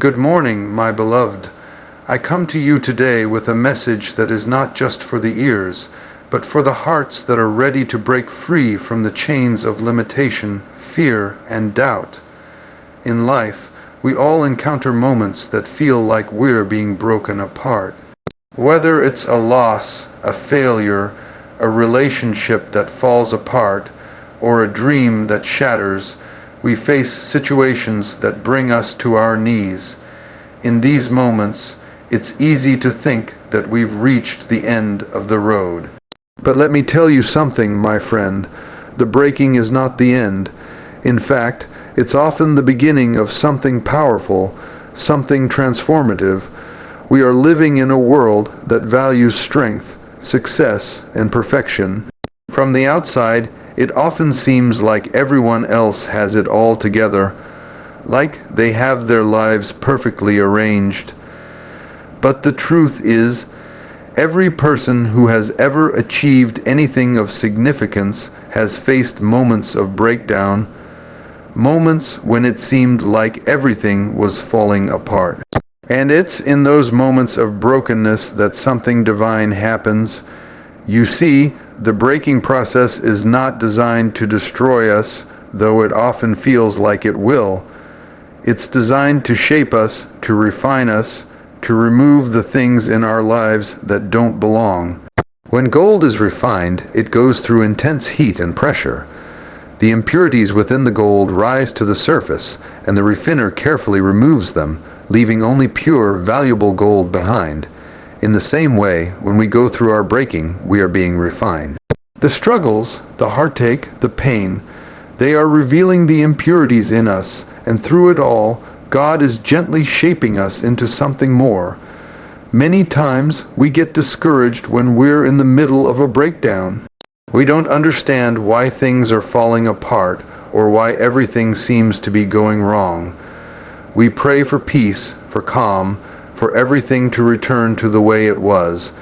Good morning, my beloved. I come to you today with a message that is not just for the ears, but for the hearts that are ready to break free from the chains of limitation, fear, and doubt. In life, we all encounter moments that feel like we're being broken apart. Whether it's a loss, a failure, a relationship that falls apart, or a dream that shatters, we face situations that bring us to our knees. In these moments, it's easy to think that we've reached the end of the road. But let me tell you something, my friend. The breaking is not the end. In fact, it's often the beginning of something powerful, something transformative. We are living in a world that values strength, success, and perfection. From the outside, it often seems like everyone else has it all together, like they have their lives perfectly arranged. But the truth is, every person who has ever achieved anything of significance has faced moments of breakdown, moments when it seemed like everything was falling apart. And it's in those moments of brokenness that something divine happens. You see, the breaking process is not designed to destroy us, though it often feels like it will. It's designed to shape us, to refine us, to remove the things in our lives that don't belong. When gold is refined, it goes through intense heat and pressure. The impurities within the gold rise to the surface, and the refiner carefully removes them, leaving only pure, valuable gold behind. In the same way, when we go through our breaking, we are being refined. The struggles, the heartache, the pain, they are revealing the impurities in us, and through it all, God is gently shaping us into something more. Many times, we get discouraged when we're in the middle of a breakdown. We don't understand why things are falling apart or why everything seems to be going wrong. We pray for peace, for calm, for everything to return to the way it was.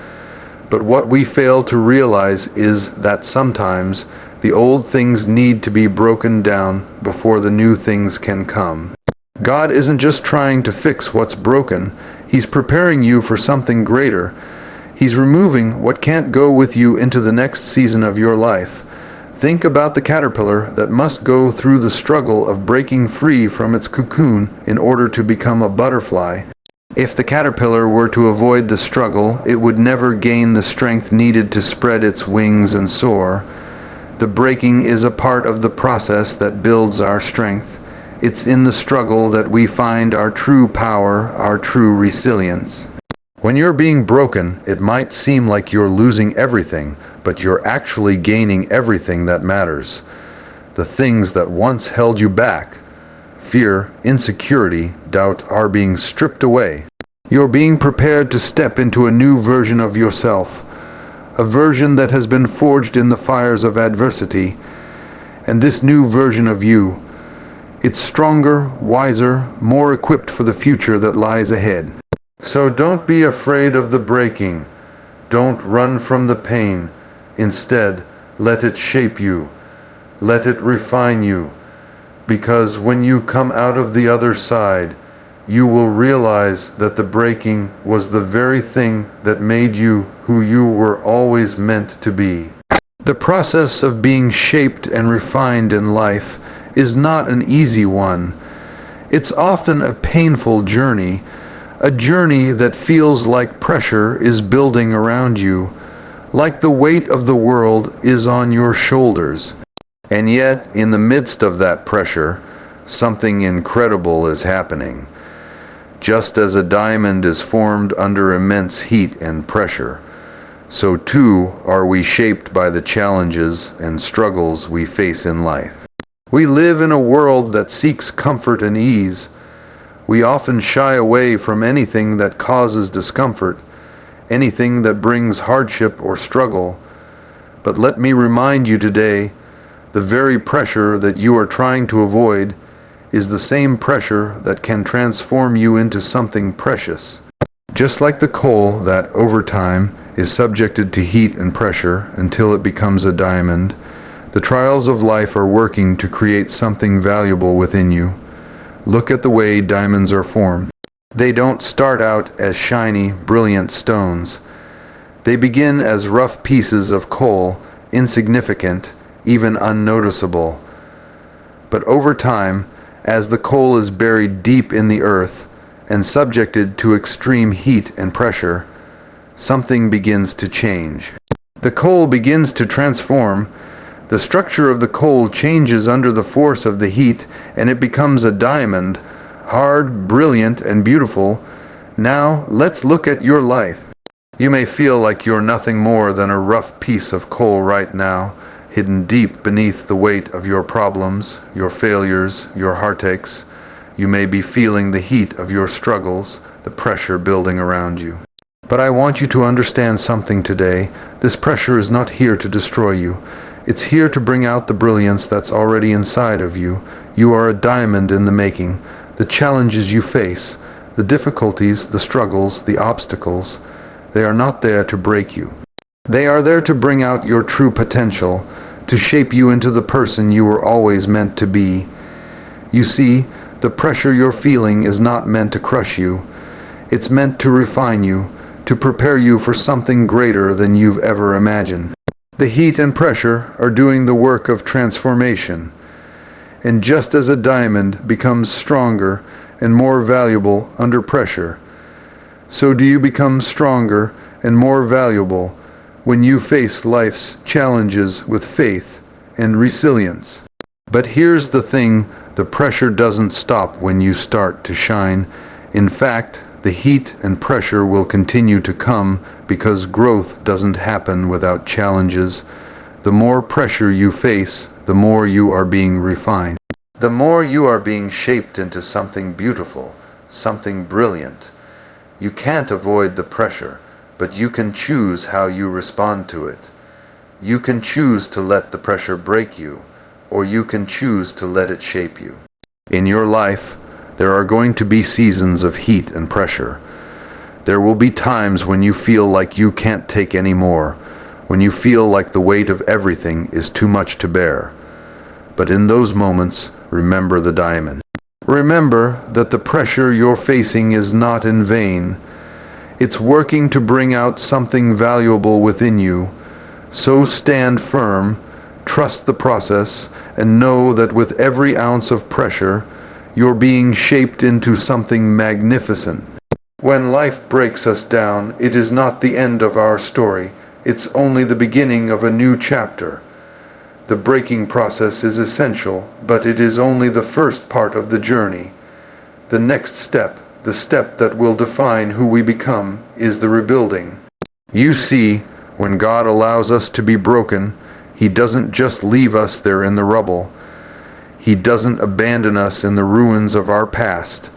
But what we fail to realize is that sometimes the old things need to be broken down before the new things can come. God isn't just trying to fix what's broken. He's preparing you for something greater. He's removing what can't go with you into the next season of your life. Think about the caterpillar that must go through the struggle of breaking free from its cocoon in order to become a butterfly. If the caterpillar were to avoid the struggle, it would never gain the strength needed to spread its wings and soar. The breaking is a part of the process that builds our strength. It's in the struggle that we find our true power, our true resilience. When you're being broken, it might seem like you're losing everything, but you're actually gaining everything that matters. The things that once held you back, fear, insecurity, doubt, are being stripped away. You're being prepared to step into a new version of yourself, a version that has been forged in the fires of adversity. And this new version of you, it's stronger, wiser, more equipped for the future that lies ahead. So don't be afraid of the breaking. Don't run from the pain. Instead, let it shape you. Let it refine you. Because when you come out of the other side, you will realize that the breaking was the very thing that made you who you were always meant to be. The process of being shaped and refined in life is not an easy one. It's often a painful journey, a journey that feels like pressure is building around you, like the weight of the world is on your shoulders. And yet, in the midst of that pressure, something incredible is happening. Just as a diamond is formed under immense heat and pressure, so too are we shaped by the challenges and struggles we face in life. We live in a world that seeks comfort and ease. We often shy away from anything that causes discomfort, anything that brings hardship or struggle. But let me remind you today, the very pressure that you are trying to avoid is the same pressure that can transform you into something precious. Just like the coal that, over time, is subjected to heat and pressure until it becomes a diamond, the trials of life are working to create something valuable within you. Look at the way diamonds are formed. They don't start out as shiny, brilliant stones. They begin as rough pieces of coal, insignificant, even unnoticeable. But over time, as the coal is buried deep in the earth and subjected to extreme heat and pressure, something begins to change. The coal begins to transform. The structure of the coal changes under the force of the heat, and it becomes a diamond, hard, brilliant, and beautiful. Now, let's look at your life. You may feel like you're nothing more than a rough piece of coal right now, hidden deep beneath the weight of your problems, your failures, your heartaches. You may be feeling the heat of your struggles, the pressure building around you. But I want you to understand something today. This pressure is not here to destroy you. It's here to bring out the brilliance that's already inside of you. You are a diamond in the making. The challenges you face, the difficulties, the struggles, the obstacles, they are not there to break you. They are there to bring out your true potential, to shape you into the person you were always meant to be. You see, the pressure you're feeling is not meant to crush you. It's meant to refine you, to prepare you for something greater than you've ever imagined. The heat and pressure are doing the work of transformation. And just as a diamond becomes stronger and more valuable under pressure, so do you become stronger and more valuable when you face life's challenges with faith and resilience. But here's the thing, the pressure doesn't stop when you start to shine. In fact, the heat and pressure will continue to come because growth doesn't happen without challenges. The more pressure you face, the more you are being refined. The more you are being shaped into something beautiful, something brilliant. You can't avoid the pressure, but you can choose how you respond to it. You can choose to let the pressure break you, or you can choose to let it shape you. In your life, there are going to be seasons of heat and pressure. There will be times when you feel like you can't take any more, when you feel like the weight of everything is too much to bear. But in those moments, remember the diamond. Remember that the pressure you're facing is not in vain. It's working to bring out something valuable within you. So stand firm, trust the process, and know that with every ounce of pressure, you're being shaped into something magnificent. When life breaks us down, it is not the end of our story. It's only the beginning of a new chapter. The breaking process is essential, but it is only the first part of the journey. The next step, the step that will define who we become, is the rebuilding. You see, when God allows us to be broken, He doesn't just leave us there in the rubble. He doesn't abandon us in the ruins of our past.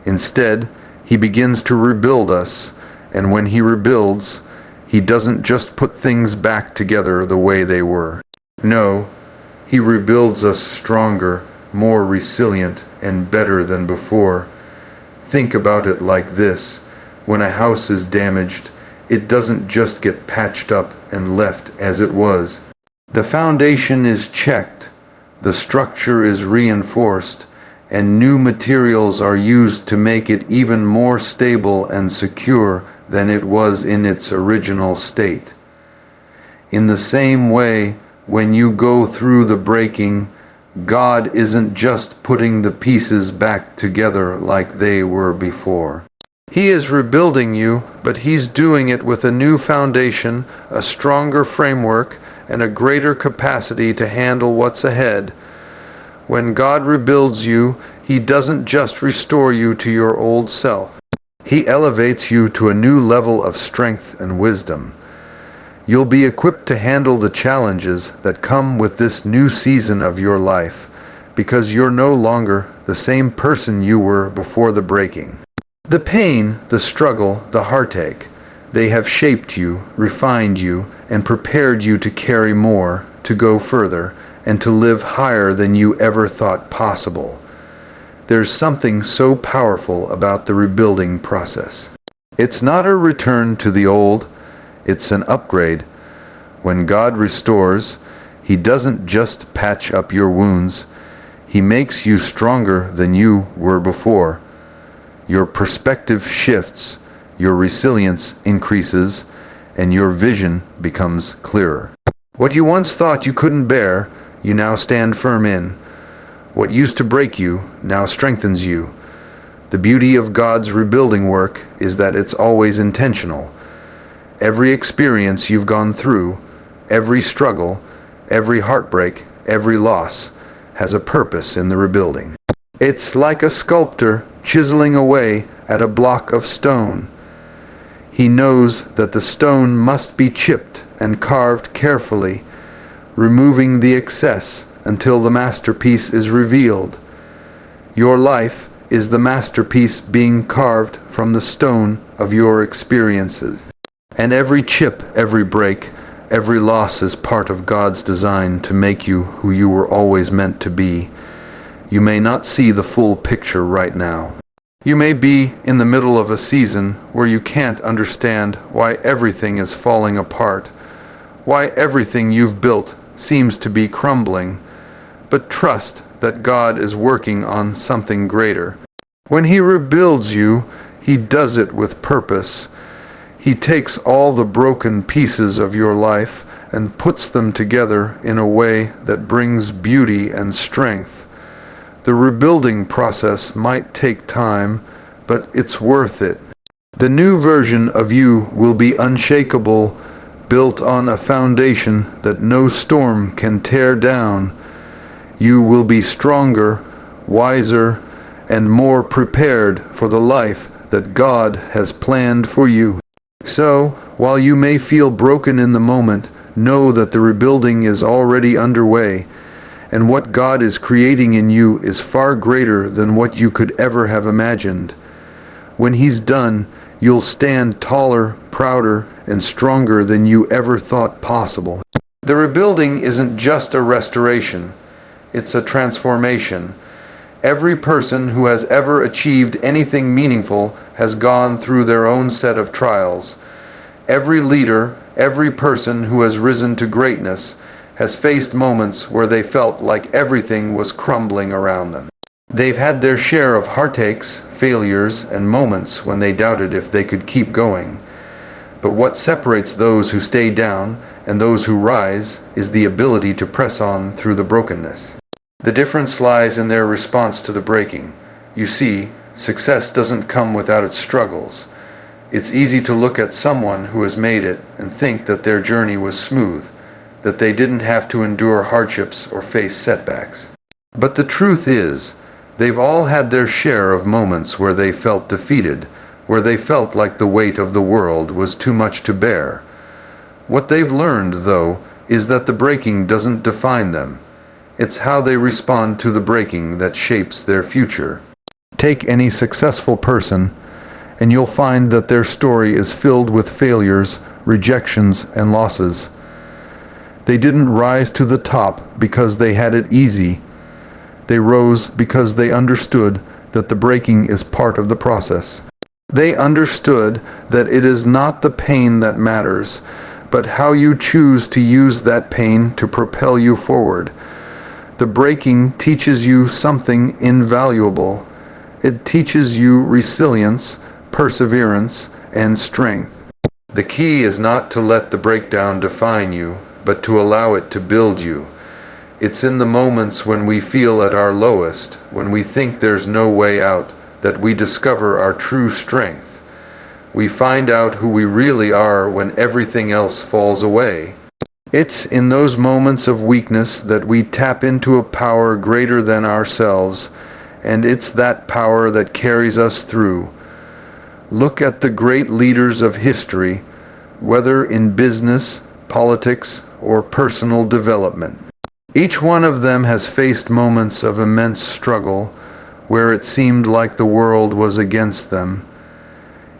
Instead, He begins to rebuild us, and when He rebuilds, He doesn't just put things back together the way they were. No, He rebuilds us stronger, more resilient, and better than before. Think about it like this. When a house is damaged, it doesn't just get patched up and left as it was. The foundation is checked, the structure is reinforced, and new materials are used to make it even more stable and secure than it was in its original state. In the same way, when you go through the breaking, God isn't just putting the pieces back together like they were before. He is rebuilding you, but He's doing it with a new foundation, a stronger framework, and a greater capacity to handle what's ahead. When God rebuilds you, He doesn't just restore you to your old self. He elevates you to a new level of strength and wisdom. You'll be equipped to handle the challenges that come with this new season of your life, because you're no longer the same person you were before the breaking. The pain, the struggle, the heartache, they have shaped you, refined you, and prepared you to carry more, to go further, and to live higher than you ever thought possible. There's something so powerful about the rebuilding process. It's not a return to the old, it's an upgrade. When God restores, He doesn't just patch up your wounds. He makes you stronger than you were before. your perspective shifts, your resilience increases, and your vision becomes clearer. What you once thought you couldn't bear, you now stand firm in. What used to break you now strengthens you. The beauty of God's rebuilding work is that it's always intentional. Every experience you've gone through, every struggle, every heartbreak, every loss, has a purpose in the rebuilding. It's like a sculptor chiseling away at a block of stone. He knows that the stone must be chipped and carved carefully, removing the excess until the masterpiece is revealed. Your life is the masterpiece being carved from the stone of your experiences. And every chip, every break, every loss is part of God's design to make you who you were always meant to be. You may not see the full picture right now. You may be in the middle of a season where you can't understand why everything is falling apart, why everything you've built seems to be crumbling, but trust that God is working on something greater. When He rebuilds you, He does it with purpose. He takes all the broken pieces of your life and puts them together in a way that brings beauty and strength. The rebuilding process might take time, but it's worth it. The new version of you will be unshakable, built on a foundation that no storm can tear down. You will be stronger, wiser, and more prepared for the life that God has planned for you. So, while you may feel broken in the moment, know that the rebuilding is already underway, and what God is creating in you is far greater than what you could ever have imagined. When He's done, you'll stand taller, prouder, and stronger than you ever thought possible. The rebuilding isn't just a restoration, it's a transformation. Every person who has ever achieved anything meaningful has gone through their own set of trials. Every leader, every person who has risen to greatness has faced moments where they felt like everything was crumbling around them. They've had their share of heartaches, failures, and moments when they doubted if they could keep going. But what separates those who stay down and those who rise is the ability to press on through the brokenness. The difference lies in their response to the breaking. You see, success doesn't come without its struggles. It's easy to look at someone who has made it and think that their journey was smooth, that they didn't have to endure hardships or face setbacks. But the truth is, they've all had their share of moments where they felt defeated, where they felt like the weight of the world was too much to bear. What they've learned, though, is that the breaking doesn't define them. It's how they respond to the breaking that shapes their future. Take any successful person, and you'll find that their story is filled with failures, rejections, and losses. They didn't rise to the top because they had it easy. They rose because they understood that the breaking is part of the process. They understood that it is not the pain that matters, but how you choose to use that pain to propel you forward. The breaking teaches you something invaluable. It teaches you resilience, perseverance, and strength. The key is not to let the breakdown define you, but to allow it to build you. It's in the moments when we feel at our lowest, when we think there's no way out, that we discover our true strength. We find out who we really are when everything else falls away. It's in those moments of weakness that we tap into a power greater than ourselves, and it's that power that carries us through. Look at the great leaders of history, whether in business, politics, or personal development. Each one of them has faced moments of immense struggle where it seemed like the world was against them.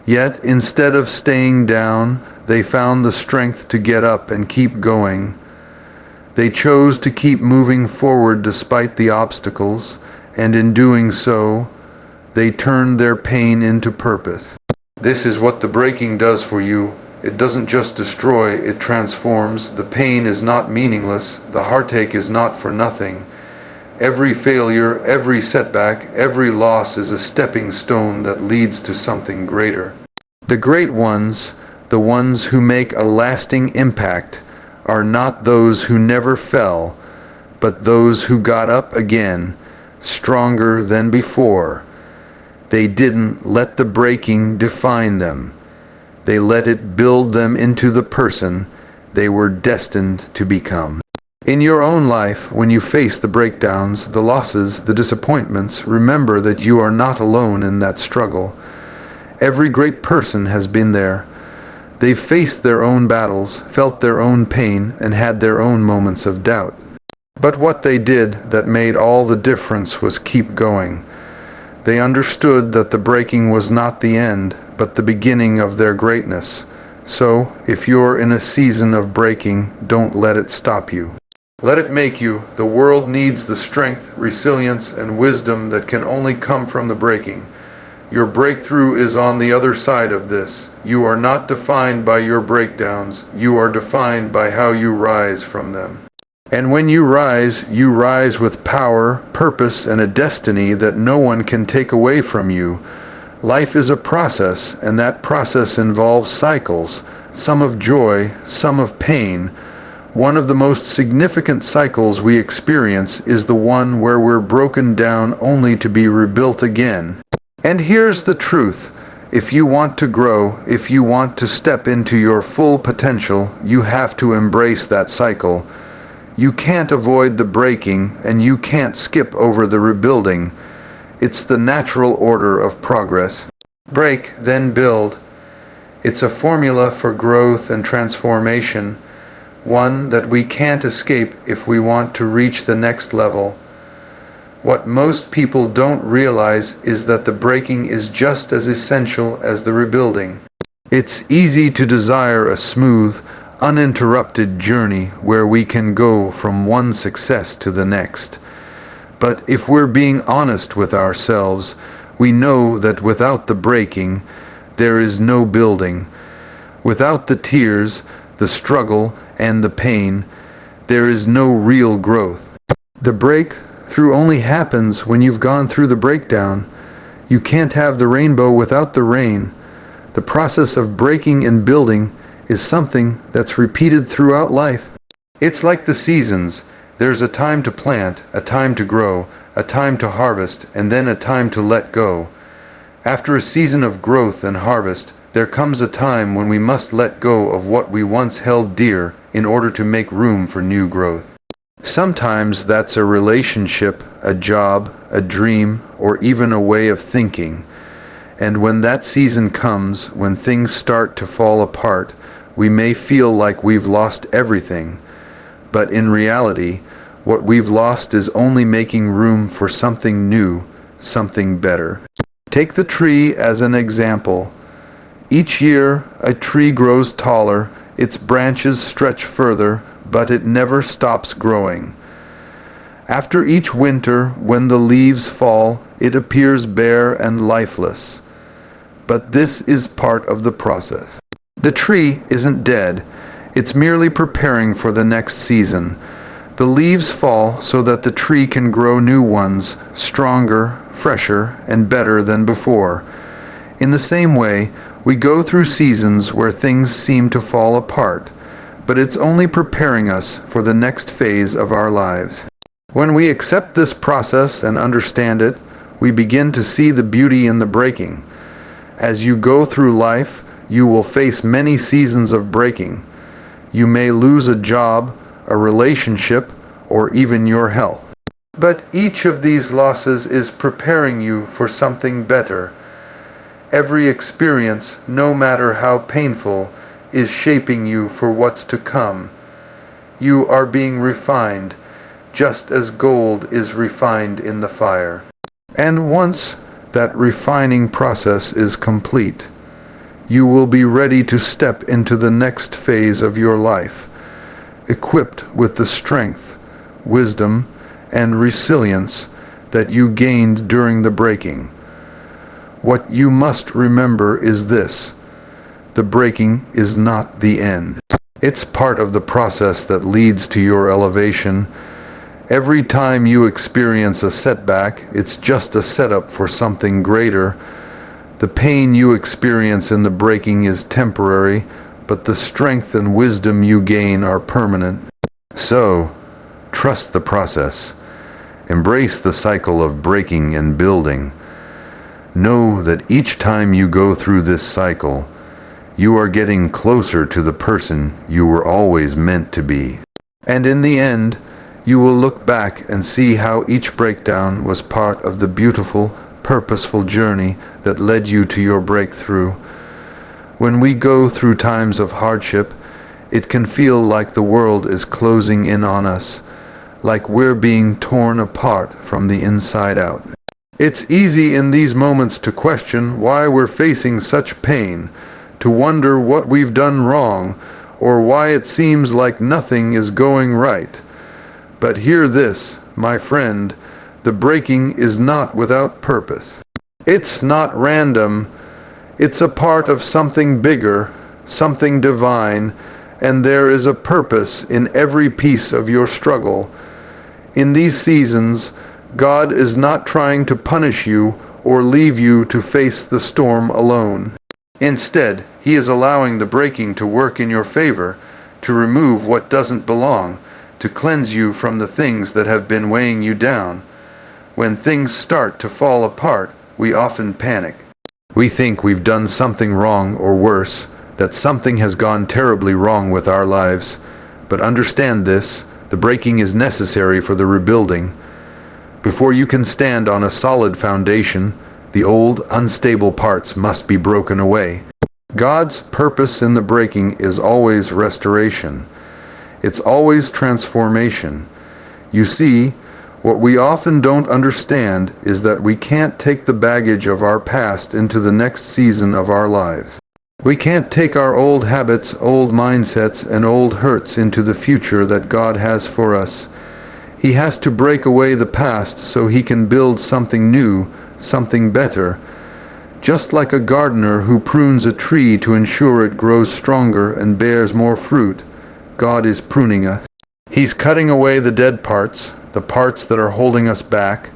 Yet, instead of staying down, they found the strength to get up and keep going. They chose to keep moving forward despite the obstacles, and in doing so, they turned their pain into purpose. This is what the breaking does for you. It doesn't just destroy, it transforms. The pain is not meaningless. The heartache is not for nothing. Every failure, every setback, every loss is a stepping stone that leads to something greater. The great ones, the ones who make a lasting impact, are not those who never fell, but those who got up again, stronger than before. They didn't let the breaking define them. They let it build them into the person they were destined to become. In your own life, when you face the breakdowns, the losses, the disappointments, remember that you are not alone in that struggle. Every great person has been there. They've faced their own battles, felt their own pain, and had their own moments of doubt. But what they did that made all the difference was keep going. They understood that the breaking was not the end, but the beginning of their greatness. So, if you're in a season of breaking, don't let it stop you. Let it make you. The world needs the strength, resilience, and wisdom that can only come from the breaking. Your breakthrough is on the other side of this. You are not defined by your breakdowns. You are defined by how you rise from them. And when you rise with power, purpose, and a destiny that no one can take away from you. Life is a process, and that process involves cycles, some of joy, some of pain. One of the most significant cycles we experience is the one where we're broken down only to be rebuilt again. And here's the truth. If you want to grow, if you want to step into your full potential, you have to embrace that cycle. You can't avoid the breaking, and you can't skip over the rebuilding. It's the natural order of progress. Break, then build. It's a formula for growth and transformation, one that we can't escape if we want to reach the next level. What most people don't realize is that the breaking is just as essential as the rebuilding. It's easy to desire a smooth, uninterrupted journey where we can go from one success to the next. But if we're being honest with ourselves, we know that without the breaking, there is no building. Without the tears, the struggle, and the pain, there is no real growth. The breakthrough only happens when you've gone through the breakdown. You can't have the rainbow without the rain. The process of breaking and building is something that's repeated throughout life. It's like the seasons. There's a time to plant, a time to grow, a time to harvest, and then a time to let go. After a season of growth and harvest, there comes a time when we must let go of what we once held dear in order to make room for new growth. Sometimes that's a relationship, a job, a dream, or even a way of thinking. And when that season comes, when things start to fall apart, we may feel like we've lost everything. But in reality, what we've lost is only making room for something new, something better. Take the tree as an example. Each year, a tree grows taller, its branches stretch further, but it never stops growing. After each winter, when the leaves fall, it appears bare and lifeless. But this is part of the process. The tree isn't dead. It's merely preparing for the next season. The leaves fall so that the tree can grow new ones, stronger, fresher, and better than before. In the same way, we go through seasons where things seem to fall apart, but it's only preparing us for the next phase of our lives. When we accept this process and understand it, we begin to see the beauty in the breaking. As you go through life, you will face many seasons of breaking. You may lose a job, a relationship, or even your health. But each of these losses is preparing you for something better. Every experience, no matter how painful, is shaping you for what's to come. You are being refined, just as gold is refined in the fire. And once that refining process is complete, you will be ready to step into the next phase of your life, equipped with the strength, wisdom, and resilience that you gained during the breaking. What you must remember is this: the breaking is not the end. It's part of the process that leads to your elevation, Every time you experience a setback, it's just a setup for something greater. The pain you experience in the breaking is temporary, but the strength and wisdom you gain are permanent. So, trust the process. Embrace the cycle of breaking and building. Know that each time you go through this cycle, you are getting closer to the person you were always meant to be. And in the end, you will look back and see how each breakdown was part of the beautiful, purposeful journey that led you to your breakthrough. When we go through times of hardship, it can feel like the world is closing in on us, like we're being torn apart from the inside out. It's easy in these moments to question why we're facing such pain, to wonder what we've done wrong, or why it seems like nothing is going right. But hear this, my friend, the breaking is not without purpose. It's not random. It's a part of something bigger, something divine, and there is a purpose in every piece of your struggle. In these seasons, God is not trying to punish you or leave you to face the storm alone. Instead, He is allowing the breaking to work in your favor, to remove what doesn't belong, to cleanse you from the things that have been weighing you down. When things start to fall apart, we often panic. We think we've done something wrong, or worse, that something has gone terribly wrong with our lives. But understand this, the breaking is necessary for the rebuilding. Before you can stand on a solid foundation, the old, unstable parts must be broken away. God's purpose in the breaking is always restoration. It's always transformation. You see, what we often don't understand is that we can't take the baggage of our past into the next season of our lives. We can't take our old habits, old mindsets, and old hurts into the future that God has for us. He has to break away the past so He can build something new, something better. Just like a gardener who prunes a tree to ensure it grows stronger and bears more fruit, God is pruning us. He's cutting away the dead parts, the parts that are holding us back,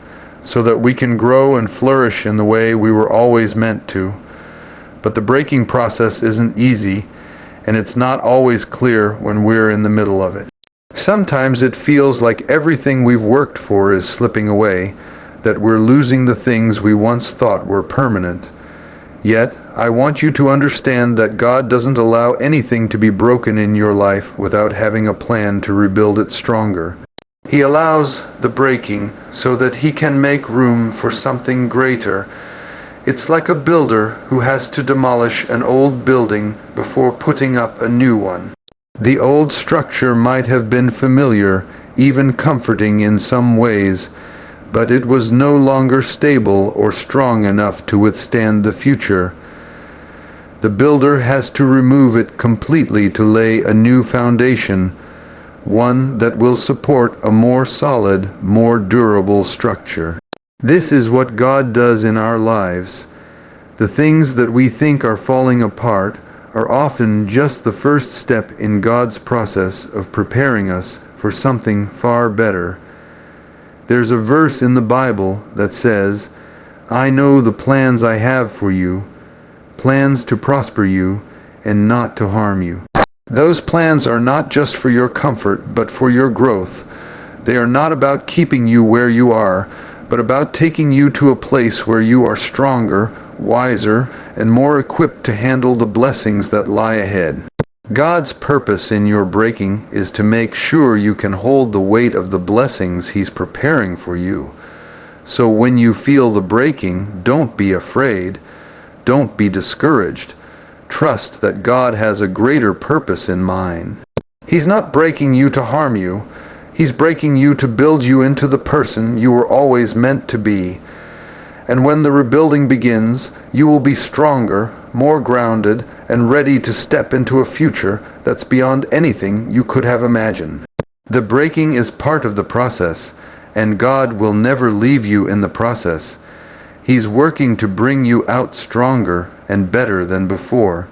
so that we can grow and flourish in the way we were always meant to. But the breaking process isn't easy, and it's not always clear when we're in the middle of it. Sometimes it feels like everything we've worked for is slipping away, that we're losing the things we once thought were permanent. Yet, I want you to understand that God doesn't allow anything to be broken in your life without having a plan to rebuild it stronger. He allows the breaking so that He can make room for something greater. It's like a builder who has to demolish an old building before putting up a new one. The old structure might have been familiar, even comforting in some ways, but it was no longer stable or strong enough to withstand the future. The builder has to remove it completely to lay a new foundation, one that will support a more solid, more durable structure. This is what God does in our lives. The things that we think are falling apart are often just the first step in God's process of preparing us for something far better. There's a verse in the Bible that says, "I know the plans I have for you, plans to prosper you and not to harm you." Those plans are not just for your comfort, but for your growth. They are not about keeping you where you are, but about taking you to a place where you are stronger, wiser, and more equipped to handle the blessings that lie ahead. God's purpose in your breaking is to make sure you can hold the weight of the blessings He's preparing for you. So when you feel the breaking, don't be afraid. Don't be discouraged. Trust that God has a greater purpose in mind. He's not breaking you to harm you. He's breaking you to build you into the person you were always meant to be. And when the rebuilding begins, you will be stronger, more grounded, and ready to step into a future that's beyond anything you could have imagined. The breaking is part of the process, and God will never leave you in the process. He's working to bring you out stronger and better than before.